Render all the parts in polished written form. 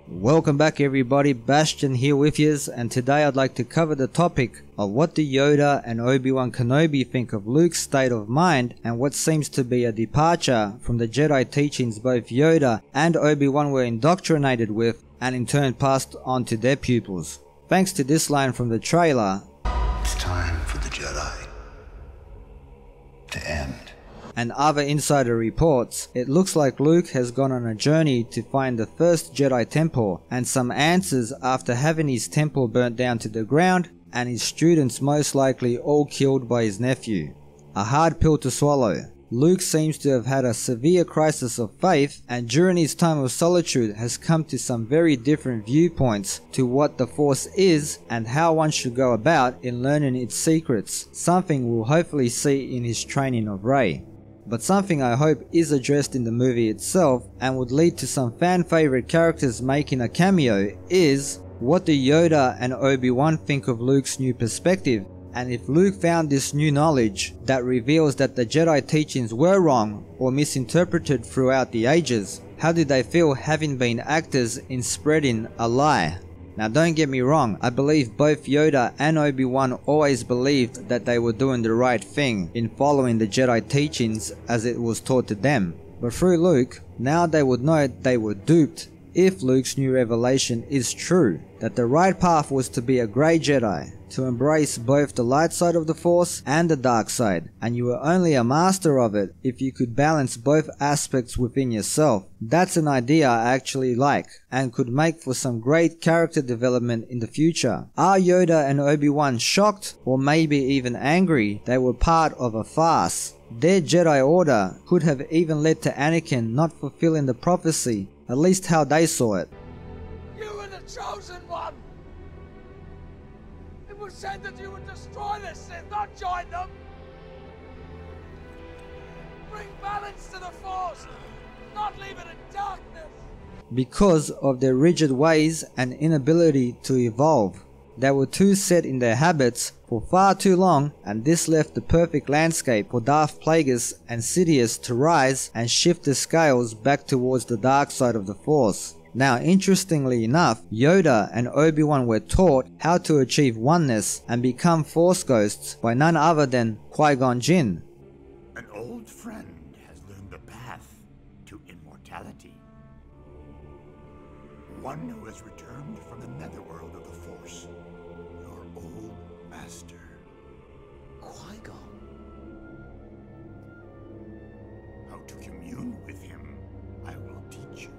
Welcome back everybody, Bastion here with yous, and today I'd like to cover the topic of what do Yoda and Obi-Wan Kenobi think of Luke's state of mind and what seems to be a departure from the Jedi teachings both Yoda and Obi-Wan were indoctrinated with and in turn passed on to their pupils. Thanks to this line from the trailer, "It's time for the Jedi to end," and other insider reports, it looks like Luke has gone on a journey to find the first Jedi temple and some answers after having his temple burnt down to the ground and his students most likely all killed by his nephew. A hard pill to swallow. Luke seems to have had a severe crisis of faith and during his time of solitude has come to some very different viewpoints to what the Force is and how one should go about in learning its secrets, something we'll hopefully see in his training of Rey. But something I hope is addressed in the movie itself and would lead to some fan favorite characters making a cameo is, what do Yoda and Obi-Wan think of Luke's new perspective? And if Luke found this new knowledge that reveals that the Jedi teachings were wrong or misinterpreted throughout the ages, how do they feel having been actors in spreading a lie? Now don't get me wrong, I believe both Yoda and Obi-Wan always believed that they were doing the right thing in following the Jedi teachings as it was taught to them. But through Luke, now they would know they were duped if Luke's new revelation is true, that the right path was to be a Grey Jedi, to embrace both the light side of the Force and the dark side, and you were only a master of it if you could balance both aspects within yourself. That's an idea I actually like, and could make for some great character development in the future. Are Yoda and Obi-Wan shocked, or maybe even angry, they were part of a farce? Their Jedi Order could have even led to Anakin not fulfilling the prophecy, at least how they saw it. You were the chosen one! It was said that you would destroy the Sith, not join them! Bring balance to the Force, not leave it in darkness! Because of their rigid ways and inability to evolve. They were too set in their habits for far too long, and this left the perfect landscape for Darth Plagueis and Sidious to rise and shift the scales back towards the dark side of the Force. Now interestingly enough, Yoda and Obi-Wan were taught how to achieve oneness and become Force ghosts by none other than Qui-Gon Jinn. An old friend has learned the path to immortality. One who has returned from the netherworld of the Force. Your old master. Qui-Gon. How to commune with him, I will teach you.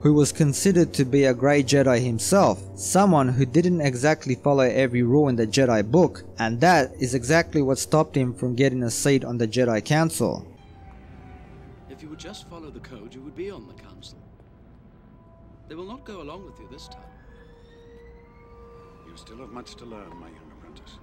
Who was considered to be a Grey Jedi himself, someone who didn't exactly follow every rule in the Jedi book, and that is exactly what stopped him from getting a seat on the Jedi Council. If you would just follow the code, you would be on the council. They will not go along with you this time. You still have much to learn, my young apprentice.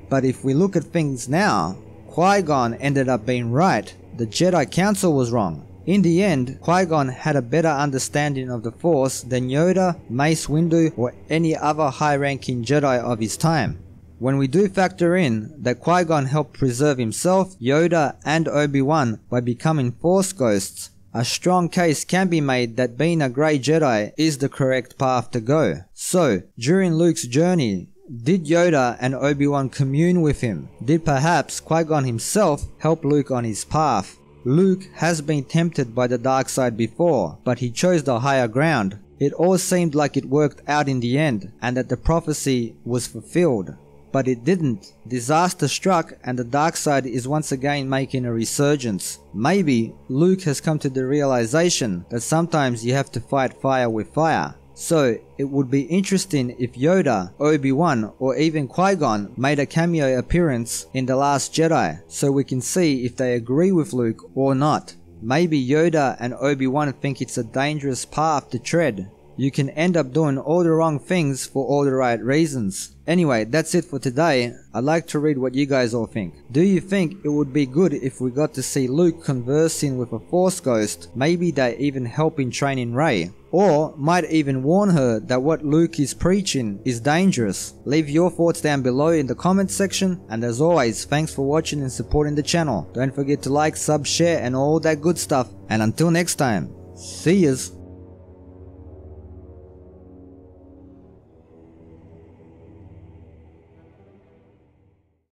But if we look at things now, Qui-Gon ended up being right. The Jedi Council was wrong. In the end, Qui-Gon had a better understanding of the Force than Yoda, Mace Windu, or any other high-ranking Jedi of his time. When we do factor in that Qui-Gon helped preserve himself, Yoda, and Obi-Wan by becoming Force ghosts, a strong case can be made that being a Grey Jedi is the correct path to go. So, during Luke's journey, did Yoda and Obi-Wan commune with him? Did perhaps Qui-Gon himself help Luke on his path? Luke has been tempted by the dark side before, but he chose the higher ground. It all seemed like it worked out in the end, and that the prophecy was fulfilled. But it didn't. Disaster struck and the dark side is once again making a resurgence. Maybe Luke has come to the realization that sometimes you have to fight fire with fire. So it would be interesting if Yoda, Obi-Wan, or even Qui-Gon made a cameo appearance in The Last Jedi, so we can see if they agree with Luke or not. Maybe Yoda and Obi-Wan think it's a dangerous path to tread. You can end up doing all the wrong things for all the right reasons. Anyway, that's it for today. I'd like to read what you guys all think. Do you think it would be good if we got to see Luke conversing with a Force ghost? Maybe they even help in training Rey. Or might even warn her that what Luke is preaching is dangerous. Leave your thoughts down below in the comments section. And as always, thanks for watching and supporting the channel. Don't forget to like, sub, share and all that good stuff. And until next time, see yas.